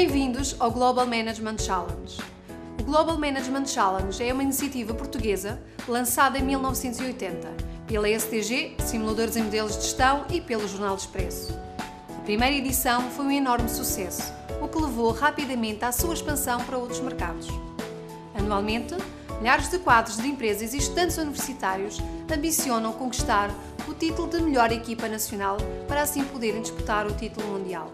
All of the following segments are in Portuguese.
Bem-vindos ao Global Management Challenge. O Global Management Challenge é uma iniciativa portuguesa lançada em 1980 pela STG, Simuladores em Modelos de Gestão, e pelo Jornal Expresso. A primeira edição foi um enorme sucesso, o que levou rapidamente à sua expansão para outros mercados. Anualmente, milhares de quadros de empresas e estudantes universitários ambicionam conquistar o título de melhor equipa nacional para assim poderem disputar o título mundial.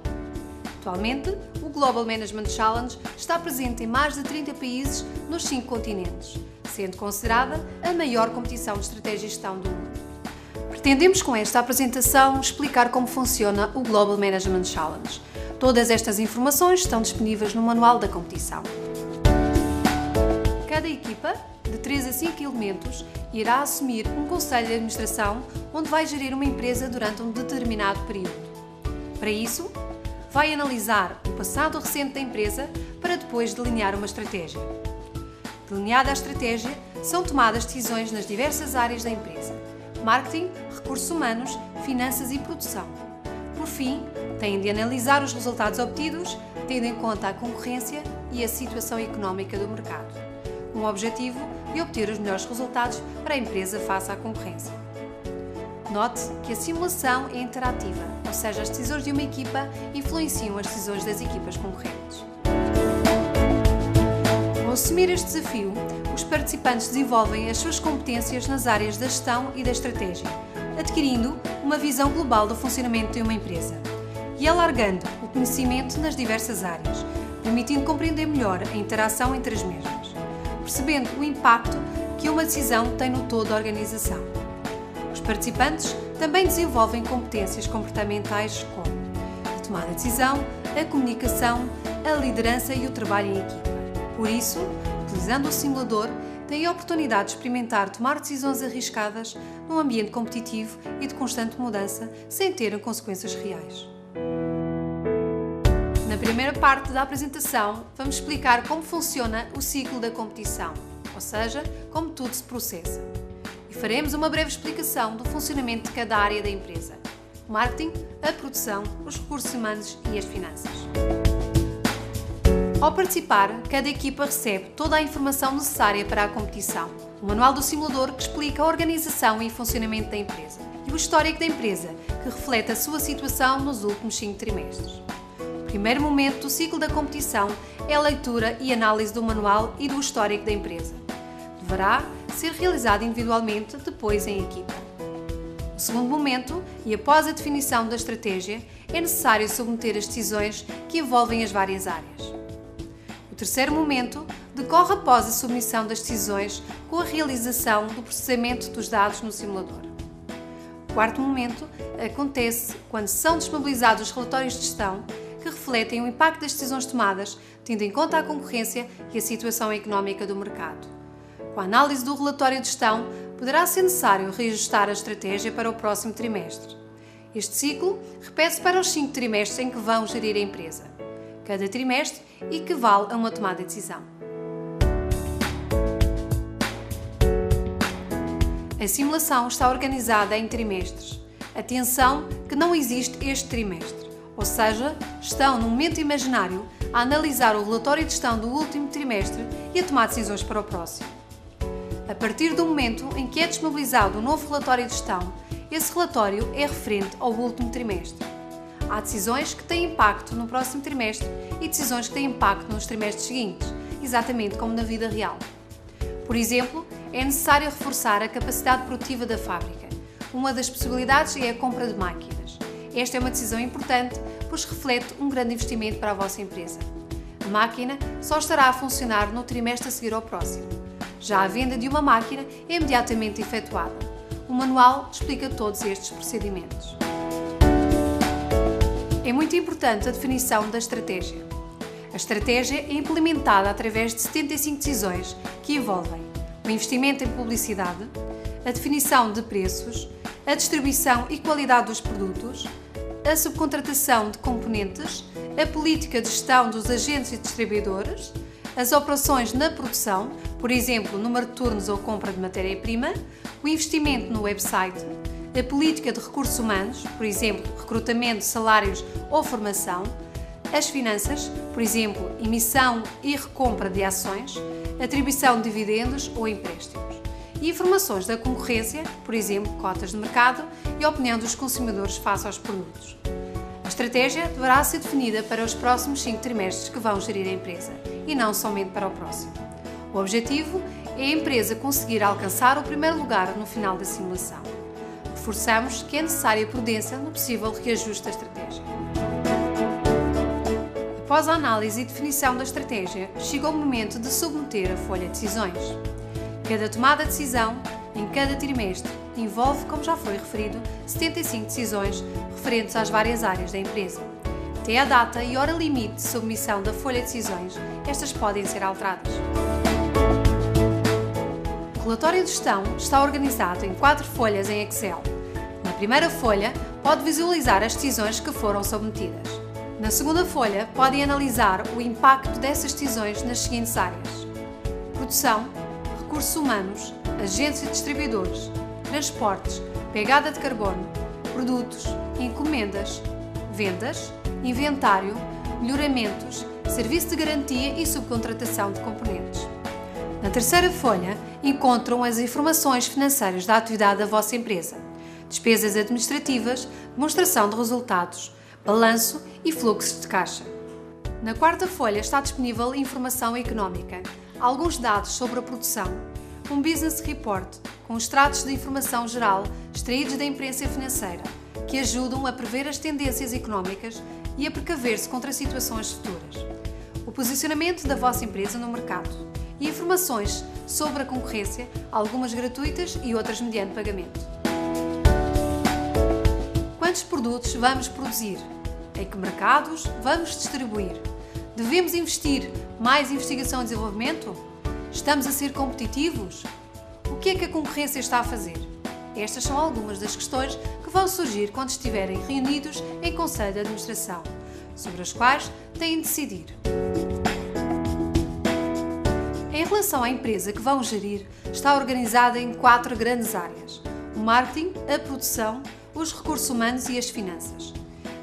Atualmente, o Global Management Challenge está presente em mais de 30 países nos 5 continentes, sendo considerada a maior competição de estratégia e gestão do mundo. Pretendemos com esta apresentação explicar como funciona o Global Management Challenge. Todas estas informações estão disponíveis no manual da competição. Cada equipa, de 3 a 5 elementos, irá assumir um conselho de administração onde vai gerir uma empresa durante um determinado período. Para isso, vai analisar o passado recente da empresa para depois delinear uma estratégia. Delineada a estratégia, são tomadas decisões nas diversas áreas da empresa: marketing, recursos humanos, finanças e produção. Por fim, têm de analisar os resultados obtidos, tendo em conta a concorrência e a situação económica do mercado, com o objetivo de obter os melhores resultados para a empresa face à concorrência. Note que a simulação é interativa, ou seja, as decisões de uma equipa influenciam as decisões das equipas concorrentes. Ao assumir este desafio, os participantes desenvolvem as suas competências nas áreas da gestão e da estratégia, adquirindo uma visão global do funcionamento de uma empresa e alargando o conhecimento nas diversas áreas, permitindo compreender melhor a interação entre as mesmas, percebendo o impacto que uma decisão tem no todo da organização. Os participantes também desenvolvem competências comportamentais como a tomada de decisão, a comunicação, a liderança e o trabalho em equipa. Por isso, utilizando o simulador, têm a oportunidade de experimentar tomar decisões arriscadas num ambiente competitivo e de constante mudança, sem terem consequências reais. Na primeira parte da apresentação, vamos explicar como funciona o ciclo da competição, ou seja, como tudo se processa. E faremos uma breve explicação do funcionamento de cada área da empresa: o marketing, a produção, os recursos humanos e as finanças. Ao participar, cada equipa recebe toda a informação necessária para a competição: o manual do simulador, que explica a organização e funcionamento da empresa, e o histórico da empresa, que reflete a sua situação nos últimos 5 trimestres. O primeiro momento do ciclo da competição é a leitura e análise do manual e do histórico da empresa. Deverá ser realizado individualmente, depois em equipa. No segundo momento, e após a definição da estratégia, é necessário submeter as decisões que envolvem as várias áreas. O terceiro momento decorre após a submissão das decisões, com a realização do processamento dos dados no simulador. O quarto momento acontece quando são disponibilizados os relatórios de gestão, que refletem o impacto das decisões tomadas, tendo em conta a concorrência e a situação económica do mercado. Com a análise do relatório de gestão, poderá ser necessário reajustar a estratégia para o próximo trimestre. Este ciclo repete-se para os 5 trimestres em que vão gerir a empresa. Cada trimestre equivale a uma tomada de decisão. A simulação está organizada em trimestres. Atenção que não existe este trimestre, ou seja, estão num momento imaginário a analisar o relatório de gestão do último trimestre e a tomar decisões para o próximo. A partir do momento em que é disponibilizado o novo relatório de gestão, esse relatório é referente ao último trimestre. Há decisões que têm impacto no próximo trimestre e decisões que têm impacto nos trimestres seguintes, exatamente como na vida real. Por exemplo, é necessário reforçar a capacidade produtiva da fábrica. Uma das possibilidades é a compra de máquinas. Esta é uma decisão importante, pois reflete um grande investimento para a vossa empresa. A máquina só estará a funcionar no trimestre a seguir ao próximo. Já a venda de uma máquina é imediatamente efetuada. O manual explica todos estes procedimentos. É muito importante a definição da estratégia. A estratégia é implementada através de 75 decisões que envolvem o investimento em publicidade, a definição de preços, a distribuição e qualidade dos produtos, a subcontratação de componentes, a política de gestão dos agentes e distribuidores, as operações na produção, por exemplo, número de turnos ou compra de matéria-prima, o investimento no website, a política de recursos humanos, por exemplo, recrutamento, salários ou formação, As finanças, por exemplo, emissão e recompra de ações, atribuição de dividendos ou empréstimos. E informações da concorrência, por exemplo, cotas de mercado e a opinião dos consumidores face aos produtos. A estratégia deverá ser definida para os próximos 5 trimestres que vão gerir a empresa e não somente para o próximo. O objetivo é a empresa conseguir alcançar o primeiro lugar no final da simulação. Reforçamos que é necessária prudência no possível reajuste da estratégia. Após a análise e definição da estratégia, chega o momento de submeter a folha de decisões. Cada tomada de decisão, em cada trimestre, envolve, como já foi referido, 75 decisões referentes às várias áreas da empresa. Até a data e hora limite de submissão da folha de decisões, estas podem ser alteradas. O relatório de gestão está organizado em 4 folhas em Excel. Na primeira folha, pode visualizar as decisões que foram submetidas. Na segunda folha, podem analisar o impacto dessas decisões nas seguintes áreas: produção, recursos humanos, agentes e distribuidores, transportes, pegada de carbono, produtos, encomendas, vendas, inventário, melhoramentos, serviço de garantia e subcontratação de componentes. Na terceira folha, encontram as informações financeiras da atividade da vossa empresa, despesas administrativas, demonstração de resultados, balanço e fluxos de caixa. Na quarta folha está disponível informação económica, alguns dados sobre a produção, um Business Report com extratos de informação geral extraídos da imprensa financeira, que ajudam a prever as tendências económicas e a precaver-se contra situações futuras, o posicionamento da vossa empresa no mercado e informações sobre a concorrência, algumas gratuitas e outras mediante pagamento. Quantos produtos vamos produzir? Em que mercados vamos distribuir? Devemos investir mais em investigação e desenvolvimento? Estamos a ser competitivos? O que é que a concorrência está a fazer? Estas são algumas das questões que vão surgir quando estiverem reunidos em Conselho de Administração, sobre as quais têm de decidir. Em relação à empresa que vão gerir, está organizada em 4 grandes áreas: o marketing, a produção, os recursos humanos e as finanças.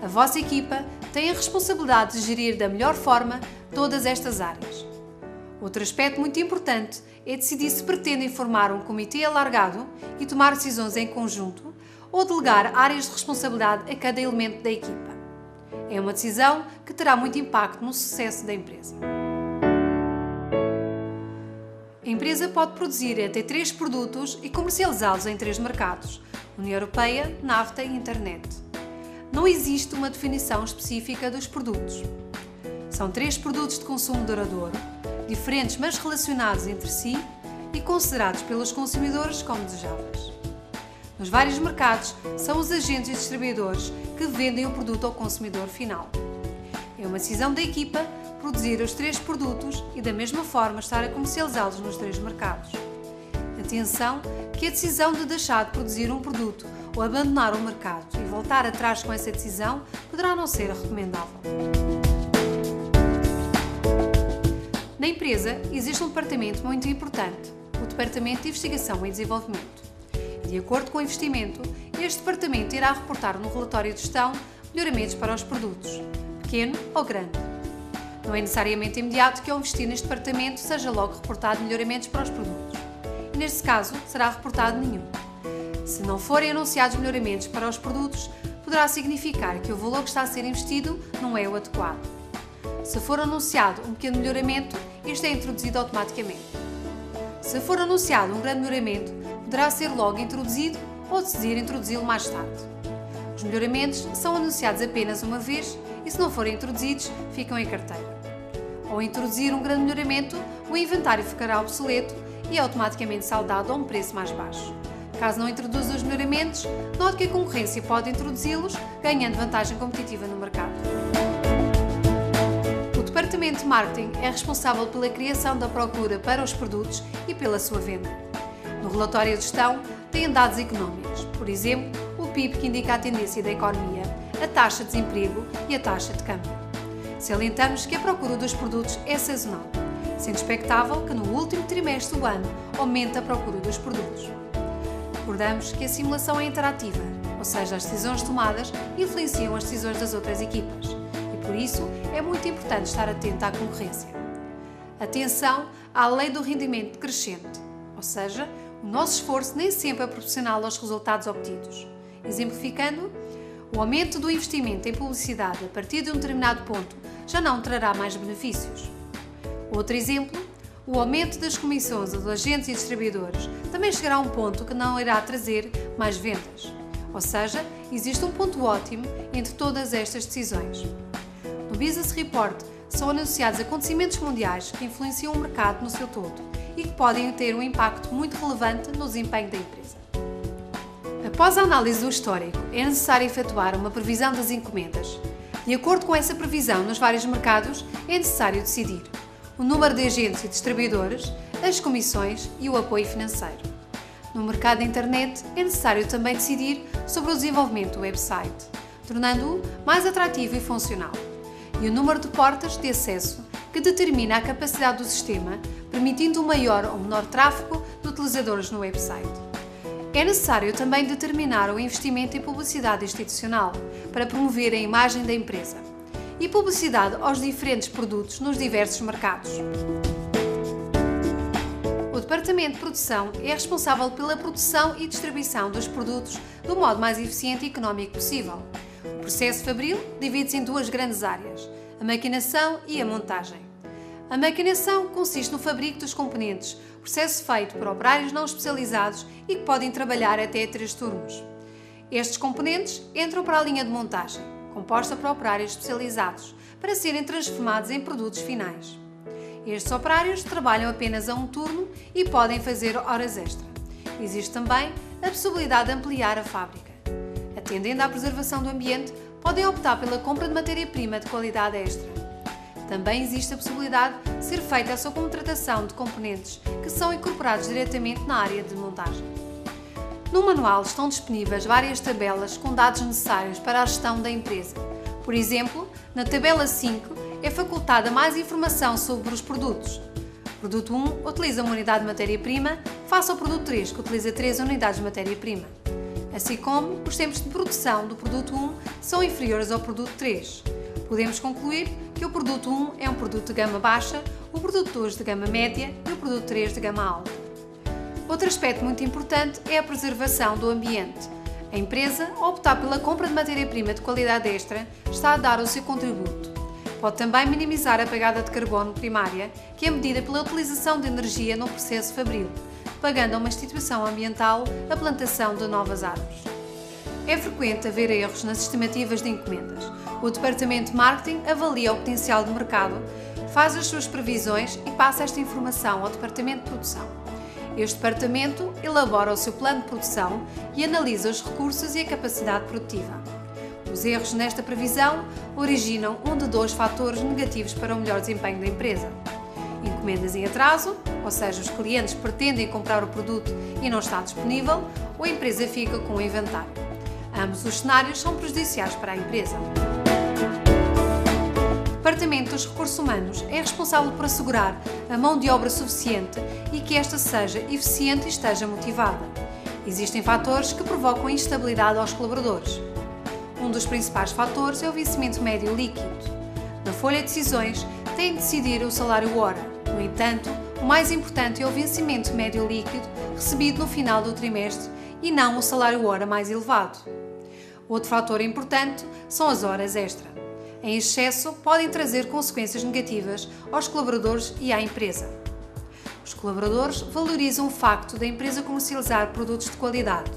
A vossa equipa tem a responsabilidade de gerir da melhor forma todas estas áreas. Outro aspecto muito importante é decidir se pretendem formar um comitê alargado e tomar decisões em conjunto ou delegar áreas de responsabilidade a cada elemento da equipa. É uma decisão que terá muito impacto no sucesso da empresa. A empresa pode produzir até 3 produtos e comercializá-los em 3 mercados: União Europeia, NAFTA e Internet. Não existe uma definição específica dos produtos. São 3 produtos de consumo duradouro, diferentes mas relacionados entre si e considerados pelos consumidores como desejáveis. Nos vários mercados, são os agentes e distribuidores que vendem o produto ao consumidor final. É uma decisão da equipa produzir os 3 produtos e, da mesma forma, estar a comercializá-los nos 3 mercados. Atenção que a decisão de deixar de produzir um produto ou abandonar o mercado e voltar atrás com essa decisão poderá não ser recomendável. Na empresa existe um departamento muito importante, o Departamento de Investigação e Desenvolvimento. De acordo com o investimento, este departamento irá reportar no relatório de gestão melhoramentos para os produtos, pequeno ou grande. Não é necessariamente imediato que ao investir neste departamento seja logo reportado melhoramentos para os produtos. E neste caso, será reportado nenhum. Se não forem anunciados melhoramentos para os produtos, poderá significar que o valor que está a ser investido não é o adequado. Se for anunciado um pequeno melhoramento, este é introduzido automaticamente. Se for anunciado um grande melhoramento, poderá ser logo introduzido ou decidir introduzi-lo mais tarde. Os melhoramentos são anunciados apenas uma vez e, se não forem introduzidos, ficam em carteira. Ao introduzir um grande melhoramento, o inventário ficará obsoleto e é automaticamente saldado a um preço mais baixo. Caso não introduza os melhoramentos, note que a concorrência pode introduzi-los, ganhando vantagem competitiva no mercado. O Departamento de Marketing é responsável pela criação da procura para os produtos e pela sua venda. No relatório de gestão, tem dados económicos, por exemplo, o PIB, que indica a tendência da economia, a taxa de desemprego e a taxa de câmbio. Salientamos que a procura dos produtos é sazonal, sendo expectável que no último trimestre do ano aumente a procura dos produtos. Recordamos que a simulação é interativa, ou seja, as decisões tomadas influenciam as decisões das outras equipas e, Por isso, é muito importante estar atento à concorrência. Atenção à lei do rendimento crescente, ou seja, o nosso esforço nem sempre é proporcional aos resultados obtidos. Exemplificando, o aumento do investimento em publicidade a partir de um determinado ponto já não trará mais benefícios. Outro exemplo, o aumento das comissões aos agentes e distribuidores também chegará a um ponto que não irá trazer mais vendas. Ou seja, existe um ponto ótimo entre todas estas decisões. No Business Report são anunciados acontecimentos mundiais que influenciam o mercado no seu todo e que podem ter um impacto muito relevante no desempenho da empresa. Após a análise do histórico, é necessário efetuar uma previsão das encomendas. De acordo com essa previsão nos vários mercados, é necessário decidir o número de agentes e distribuidores, as comissões e o apoio financeiro. No mercado da internet, é necessário também decidir sobre o desenvolvimento do website, tornando-o mais atrativo e funcional, e o número de portas de acesso, que determina a capacidade do sistema, permitindo um maior ou menor tráfego de utilizadores no website. É necessário também determinar o investimento em publicidade institucional para promover a imagem da empresa e publicidade aos diferentes produtos nos diversos mercados. O Departamento de Produção é responsável pela produção e distribuição dos produtos do modo mais eficiente e económico possível. O processo fabril divide-se em duas grandes áreas, a maquinação e a montagem. A maquinação consiste no fabrico dos componentes, processo feito por operários não especializados e que podem trabalhar até 3 turnos. Estes componentes entram para a linha de montagem, composta por operários especializados, para serem transformados em produtos finais. Estes operários trabalham apenas a um turno e podem fazer horas extra. Existe também a possibilidade de ampliar a fábrica. Atendendo à preservação do ambiente, podem optar pela compra de matéria-prima de qualidade extra. Também existe a possibilidade de ser feita a subcontratação de componentes que são incorporados diretamente na área de montagem. No manual estão disponíveis várias tabelas com dados necessários para a gestão da empresa. Por exemplo, na tabela 5 é facultada mais informação sobre os produtos. O produto 1 utiliza uma unidade de matéria-prima, face ao produto 3, que utiliza 3 unidades de matéria-prima. Assim como os tempos de produção do produto 1 são inferiores ao produto 3. Podemos concluir que o produto 1 é um produto de gama baixa, o produto 2 de gama média e o produto 3 de gama alta. Outro aspecto muito importante é a preservação do ambiente. A empresa, ao optar pela compra de matéria-prima de qualidade extra, está a dar o seu contributo. Pode também minimizar a pegada de carbono primária, que é medida pela utilização de energia no processo fabril, pagando a uma instituição ambiental a plantação de novas árvores. É frequente haver erros nas estimativas de encomendas. O Departamento de Marketing avalia o potencial de mercado, faz as suas previsões e passa esta informação ao Departamento de Produção. Este departamento elabora o seu plano de produção e analisa os recursos e a capacidade produtiva. Os erros nesta previsão originam um de 2 fatores negativos para o melhor desempenho da empresa. Encomendas em atraso, ou seja, os clientes pretendem comprar o produto e não está disponível, ou a empresa fica com o inventário. Ambos os cenários são prejudiciais para a empresa. O Departamento dos Recursos Humanos é responsável por assegurar a mão de obra suficiente e que esta seja eficiente e esteja motivada. Existem fatores que provocam instabilidade aos colaboradores. Um dos principais fatores é o vencimento médio líquido. Na folha de decisões, tem de decidir o salário-hora. No entanto, o mais importante é o vencimento médio líquido recebido no final do trimestre e não o salário-hora mais elevado. Outro fator importante são as horas extra. Em excesso, podem trazer consequências negativas aos colaboradores e à empresa. Os colaboradores valorizam o facto da empresa comercializar produtos de qualidade.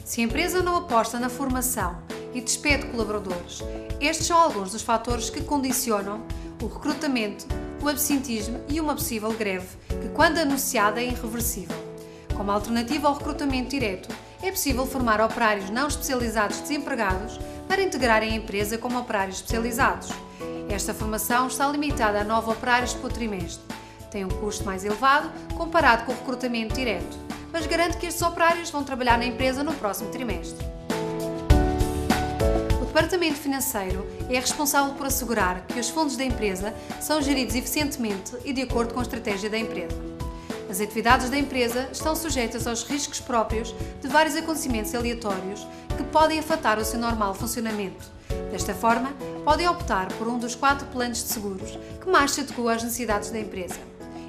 Se a empresa não aposta na formação e despede colaboradores, estes são alguns dos fatores que condicionam o recrutamento, o absentismo e uma possível greve, que, quando anunciada, é irreversível. Como alternativa ao recrutamento direto, é possível formar operários não especializados desempregados para integrarem a empresa como operários especializados. Esta formação está limitada a 9 operários por trimestre. Tem um custo mais elevado comparado com o recrutamento direto, mas garante que estes operários vão trabalhar na empresa no próximo trimestre. O Departamento Financeiro é responsável por assegurar que os fundos da empresa são geridos eficientemente e de acordo com a estratégia da empresa. As atividades da empresa estão sujeitas aos riscos próprios de vários acontecimentos aleatórios que podem afetar o seu normal funcionamento, Desta forma, podem optar por um dos 4 planos de seguros que mais se adequam às necessidades da empresa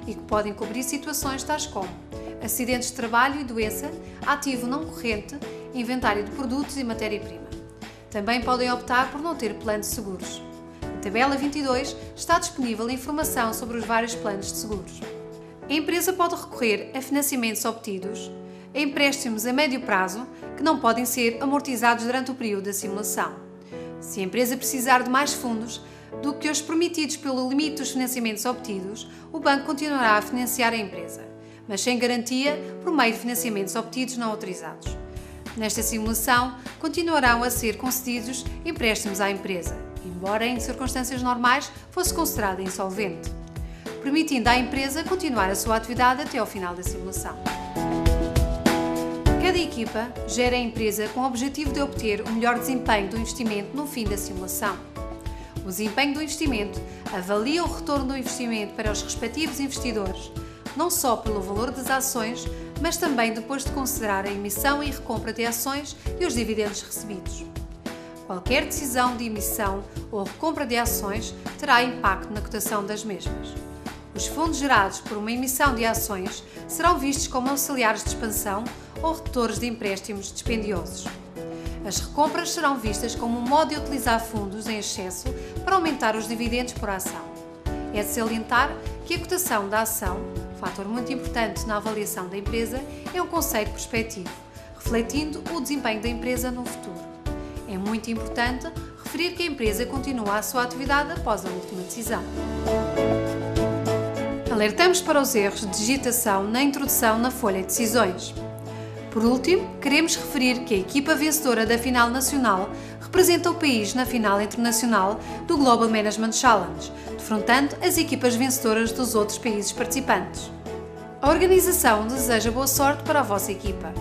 e que podem cobrir situações tais como acidentes de trabalho e doença, ativo não corrente, inventário de produtos e matéria-prima. Também podem optar por não ter plano de seguros. Na tabela 22 está disponível informação sobre os vários planos de seguros. A empresa pode recorrer a financiamentos obtidos, a empréstimos a médio prazo que não podem ser amortizados durante o período da simulação. Se a empresa precisar de mais fundos do que os permitidos pelo limite dos financiamentos obtidos, o banco continuará a financiar a empresa, mas sem garantia por meio de financiamentos obtidos não autorizados. Nesta simulação, continuarão a ser concedidos empréstimos à empresa, embora em circunstâncias normais fosse considerada insolvente, permitindo à empresa continuar a sua atividade até ao final da simulação. Cada equipa gera a empresa com o objetivo de obter o melhor desempenho do investimento no fim da simulação. O desempenho do investimento avalia o retorno do investimento para os respectivos investidores, não só pelo valor das ações, mas também depois de considerar a emissão e recompra de ações e os dividendos recebidos. Qualquer decisão de emissão ou recompra de ações terá impacto na cotação das mesmas. Os fundos gerados por uma emissão de ações serão vistos como auxiliares de expansão ou retores de empréstimos dispendiosos. As recompras serão vistas como um modo de utilizar fundos em excesso para aumentar os dividendos por ação. É de salientar que a cotação da ação, fator muito importante na avaliação da empresa, é um conceito prospectivo, refletindo o desempenho da empresa no futuro. É muito importante referir que a empresa continua a sua atividade após a última decisão. Alertamos para os erros de digitação na introdução na folha de decisões. Por último, queremos referir que a equipa vencedora da final nacional representa o país na final internacional do Global Management Challenge, defrontando as equipas vencedoras dos outros países participantes. A organização deseja boa sorte para a vossa equipa.